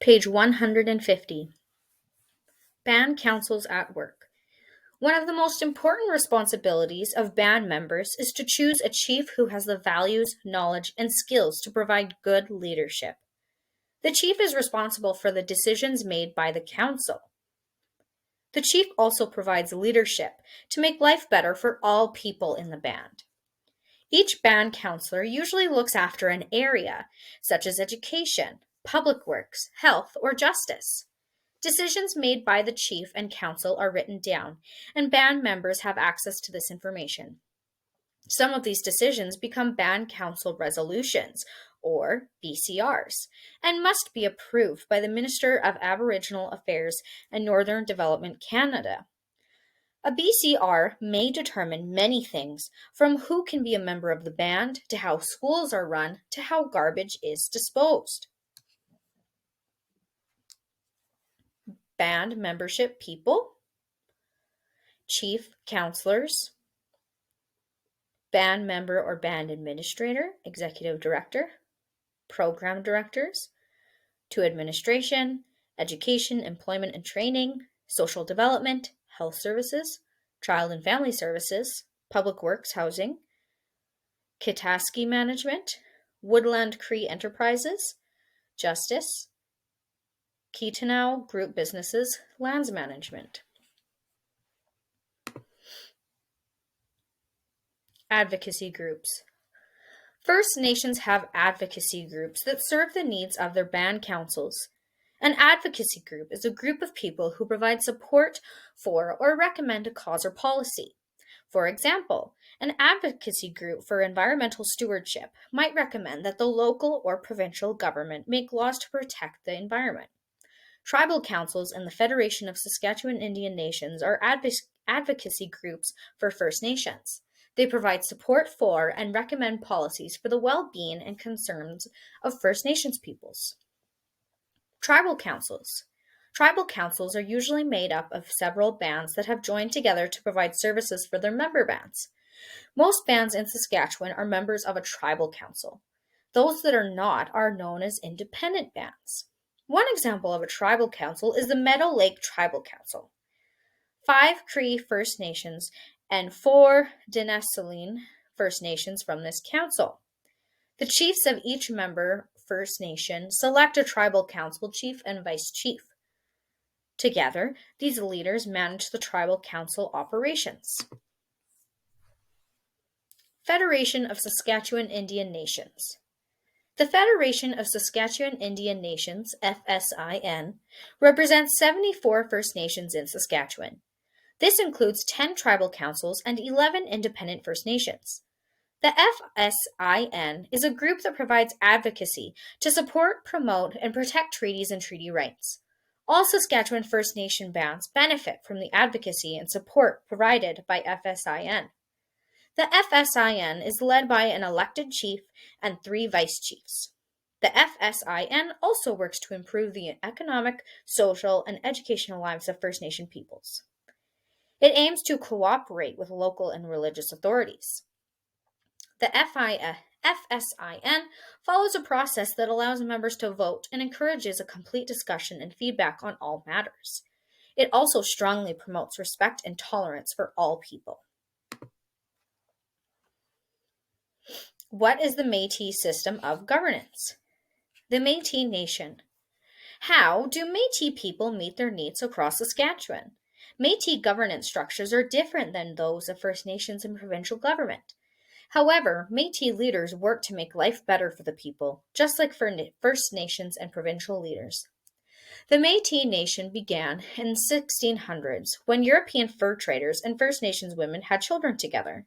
Page 150. Band councils at work. One of the most important responsibilities of band members is to choose a chief who has the values, knowledge, and skills to provide good leadership. The chief is responsible for the decisions made by the council. The chief also provides leadership to make life better for all people in the band. Each band counselor usually looks after an area, such as education, public works, health, or justice. Decisions made by the chief and council are written down, and band members have access to this information. Some of these decisions become band council resolutions, or BCRs, and must be approved by the Minister of Aboriginal Affairs and Northern Development Canada. A BCR may determine many things, from who can be a member of the band, to how schools are run, to how garbage is disposed. Band membership people, chief counselors, band member or band administrator, executive director, program directors, to administration, education, employment and training, social development, health services, child and family services, public works, housing, Kitaski management, Woodland Cree enterprises, justice, Kitanow group businesses, lands management. Advocacy groups. First Nations have advocacy groups that serve the needs of their band councils. An advocacy group is a group of people who provide support for or recommend a cause or policy. For example, an advocacy group for environmental stewardship might recommend that the local or provincial government make laws to protect the environment. Tribal councils and the Federation of Saskatchewan Indian Nations are advocacy groups for First Nations. They provide support for and recommend policies for the well-being and concerns of First Nations peoples. Tribal councils. Tribal councils are usually made up of several bands that have joined together to provide services for their member bands. Most bands in Saskatchewan are members of a tribal council. Those that are not are known as independent bands. One example of a tribal council is the Meadow Lake Tribal Council. 5 Cree First Nations and 4 Denisovan First Nations from this council. The chiefs of each member First Nation select a tribal council chief and vice chief. Together, these leaders manage the tribal council operations. Federation of Saskatchewan Indian Nations. The Federation of Saskatchewan Indian Nations, FSIN, represents 74 First Nations in Saskatchewan. This includes 10 tribal councils and 11 independent First Nations. The FSIN is a group that provides advocacy to support, promote, and protect treaties and treaty rights. All Saskatchewan First Nation bands benefit from the advocacy and support provided by FSIN. The FSIN is led by an elected chief and 3 vice chiefs. The FSIN also works to improve the economic, social, and educational lives of First Nation peoples. It aims to cooperate with local and religious authorities. The FSIN follows a process that allows members to vote and encourages a complete discussion and feedback on all matters. It also strongly promotes respect and tolerance for all people. What is the Métis system of governance? The Métis Nation. How do Métis people meet their needs across Saskatchewan? Métis governance structures are different than those of First Nations and provincial government. However, Métis leaders work to make life better for the people, just like for First Nations and provincial leaders. The Métis Nation began in the 1600s when European fur traders and First Nations women had children together.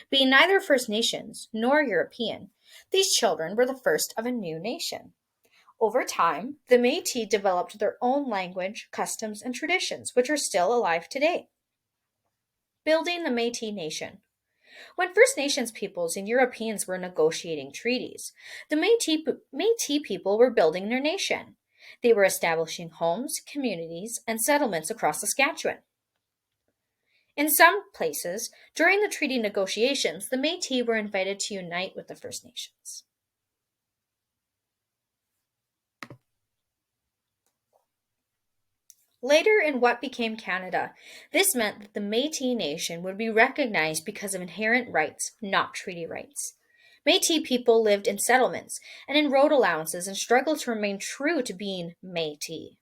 Being neither First Nations nor European, these children were the first of a new nation. Over time, the Métis developed their own language, customs, and traditions, which are still alive today. Building the Métis Nation. When First Nations peoples and Europeans were negotiating treaties, the Métis people were building their nation. They were establishing homes, communities, and settlements across Saskatchewan. In some places, during the treaty negotiations, the Métis were invited to unite with the First Nations. Later, in what became Canada, this meant that the Métis Nation would be recognized because of inherent rights, not treaty rights. Métis people lived in settlements and enrolled allowances and struggled to remain true to being Métis.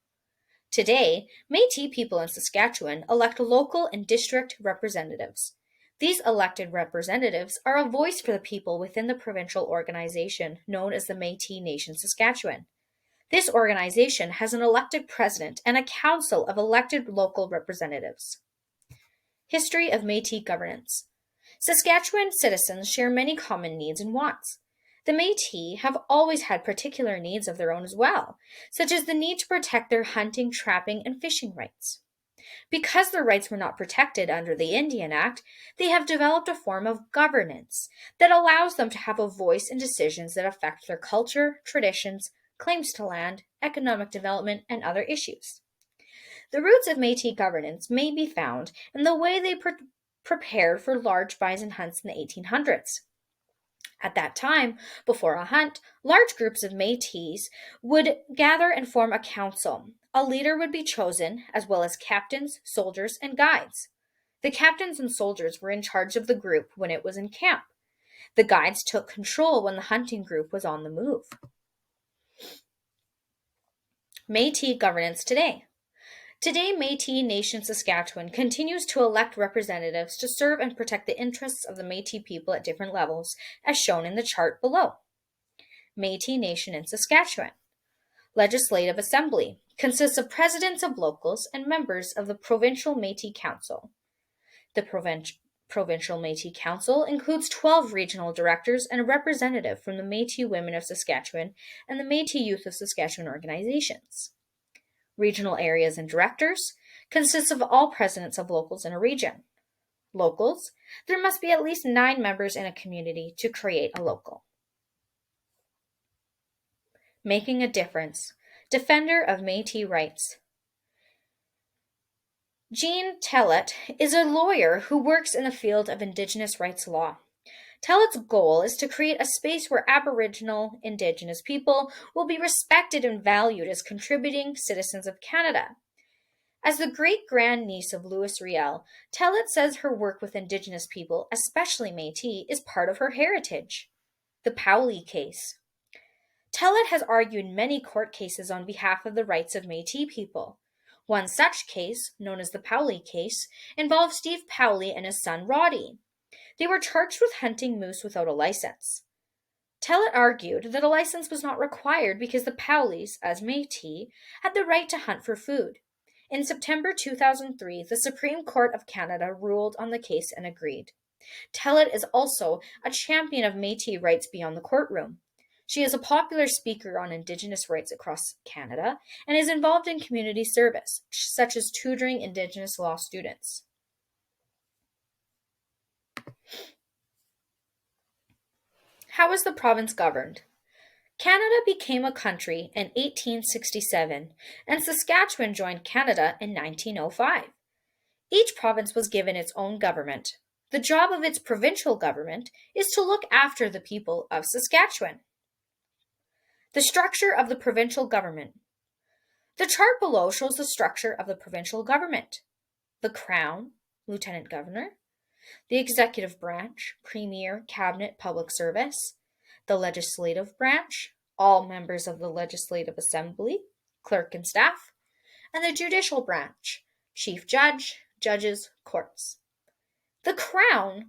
Today, Métis people in Saskatchewan elect local and district representatives. These elected representatives are a voice for the people within the provincial organization known as the Métis Nation Saskatchewan. This organization has an elected president and a council of elected local representatives. History of Métis governance. Saskatchewan citizens share many common needs and wants. The Métis have always had particular needs of their own as well, such as the need to protect their hunting, trapping, and fishing rights. Because their rights were not protected under the Indian Act, they have developed a form of governance that allows them to have a voice in decisions that affect their culture, traditions, claims to land, economic development, and other issues. The roots of Métis governance may be found in the way they prepared for large bison hunts in the 1800s. At that time, before a hunt, large groups of Métis would gather and form a council. A leader would be chosen, as well as captains, soldiers, and guides. The captains and soldiers were in charge of the group when it was in camp. The guides took control when the hunting group was on the move. Métis governance today. Today, Métis Nation Saskatchewan continues to elect representatives to serve and protect the interests of the Métis people at different levels, as shown in the chart below. Métis Nation in Saskatchewan. Legislative Assembly consists of presidents of locals and members of the Provincial Métis Council. The Provincial Métis Council includes 12 regional directors and a representative from the Métis Women of Saskatchewan and the Métis Youth of Saskatchewan organizations. Regional areas and directors consists of all presidents of locals in a region. Locals, there must be at least 9 members in a community to create a local. Making a difference. Defender of Métis rights. Jean Tellett is a lawyer who works in the field of Indigenous rights law. Tellett's goal is to create a space where Aboriginal Indigenous people will be respected and valued as contributing citizens of Canada. As the great-grandniece of Louis Riel, Tellett says her work with Indigenous people, especially Métis, is part of her heritage. The Powley case. Tellett has argued many court cases on behalf of the rights of Métis people. One such case, known as the Powley case, involved Steve Powley and his son Roddy. They were charged with hunting moose without a license. Tellett argued that a license was not required because the Powleys, as Métis, had the right to hunt for food. In September 2003, the Supreme Court of Canada ruled on the case and agreed. Tellett is also a champion of Métis rights beyond the courtroom. She is a popular speaker on Indigenous rights across Canada and is involved in community service, such as tutoring Indigenous law students. How is the province governed? Canada became a country in 1867, and Saskatchewan joined Canada in 1905. Each province was given its own government. The job of its provincial government is to look after the people of Saskatchewan. The structure of the provincial government. The chart below shows the structure of the provincial government. The Crown, Lieutenant Governor. The Executive Branch, Premier, Cabinet, Public Service. The Legislative Branch, all members of the Legislative Assembly, clerk and staff. And the Judicial Branch, Chief Judge, judges, courts. The Crown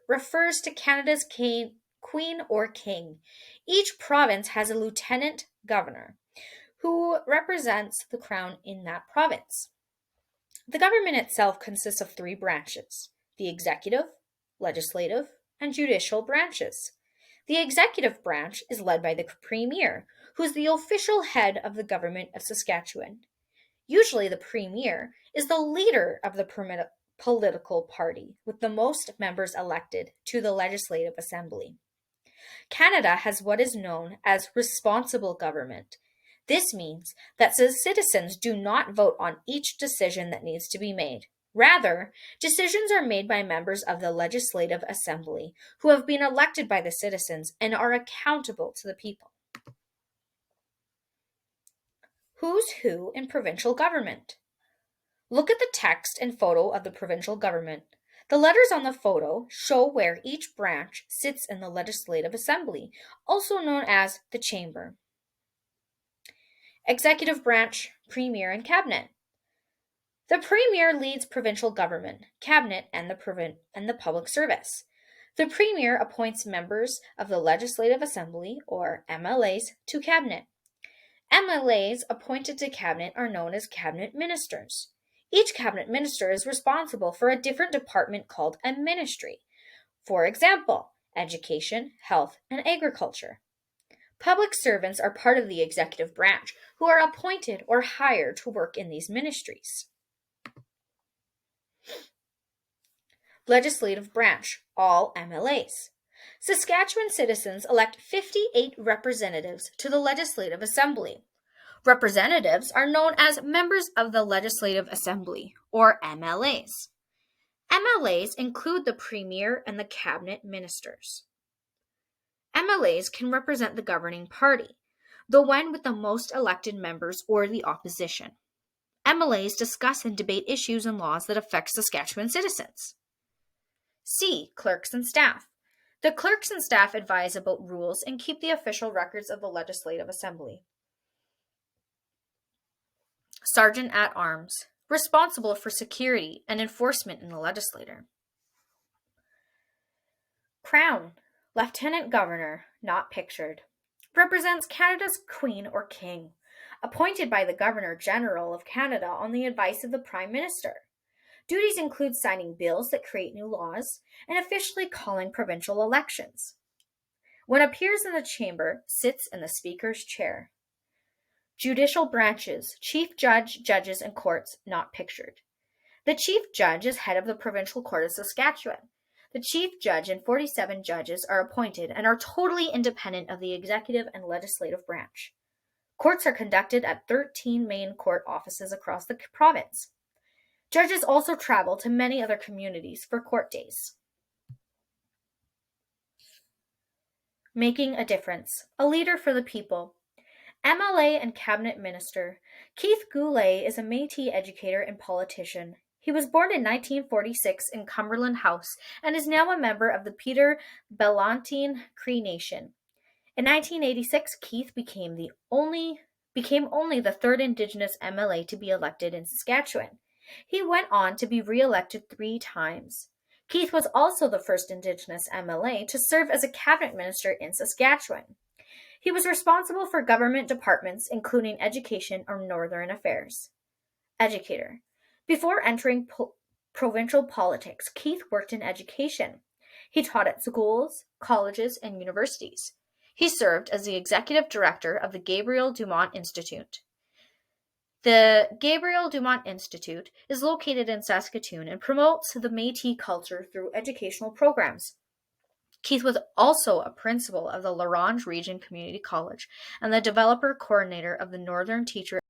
refers to Canada's Queen or King. Each province has a Lieutenant Governor who represents the Crown in that province. The government itself consists of 3 branches: the executive, legislative, and judicial branches. The executive branch is led by the Premier, who is the official head of the government of Saskatchewan. Usually the Premier is the leader of the political party with the most members elected to the Legislative Assembly. Canada has what is known as responsible government. This means that citizens do not vote on each decision that needs to be made. Rather, decisions are made by members of the Legislative Assembly who have been elected by the citizens and are accountable to the people. Who's who in provincial government? Look at the text and photo of the provincial government. The letters on the photo show where each branch sits in the Legislative Assembly, also known as the Chamber. Executive branch, Premier, and Cabinet. The Premier leads provincial government, Cabinet, and the public service. The Premier appoints members of the Legislative Assembly, or MLAs, to Cabinet. MLAs appointed to Cabinet are known as Cabinet Ministers. Each Cabinet Minister is responsible for a different department called a ministry. For example, education, health, and agriculture. Public servants are part of the executive branch who are appointed or hired to work in these ministries. Legislative branch, all MLAs. Saskatchewan citizens elect 58 representatives to the Legislative Assembly. Representatives are known as members of the Legislative Assembly, or MLAs. MLAs include the Premier and the Cabinet Ministers. MLAs can represent the governing party, the one with the most elected members or the opposition. MLAs discuss and debate issues and laws that affect Saskatchewan citizens. C. Clerks and staff. The clerks and staff advise about rules and keep the official records of the Legislative Assembly. Sergeant at Arms, responsible for security and enforcement in the legislature. Crown, Lieutenant Governor, not pictured, represents Canada's Queen or King, appointed by the Governor General of Canada on the advice of the Prime Minister. Duties include signing bills that create new laws and officially calling provincial elections. When appears in the chamber, sits in the Speaker's chair. Judicial branches, Chief Judge, Judges, and Courts, not pictured. The Chief Judge is head of the Provincial Court of Saskatchewan. The Chief Judge and 47 judges are appointed and are totally independent of the executive and legislative branch. Courts are conducted at 13 main court offices across the province. Judges also travel to many other communities for court days. Making a difference, a leader for the people. MLA and Cabinet Minister, Keith Goulet is a Métis educator and politician. He was born in 1946 in Cumberland House and is now a member of the Peter Ballantine Cree Nation. In 1986, Keith became only the third Indigenous MLA to be elected in Saskatchewan. He went on to be re-elected 3 times. Keith was also the first Indigenous MLA to serve as a cabinet minister in Saskatchewan. He was responsible for government departments, including education or northern affairs. Educator. Before entering provincial politics, Keith worked in education. He taught at schools, colleges, and universities. He served as the executive director of the Gabriel Dumont Institute. The Gabriel Dumont Institute is located in Saskatoon and promotes the Métis culture through educational programs. Keith was also a principal of the La Ronge Region Community College and the developer coordinator of the Northern Teacher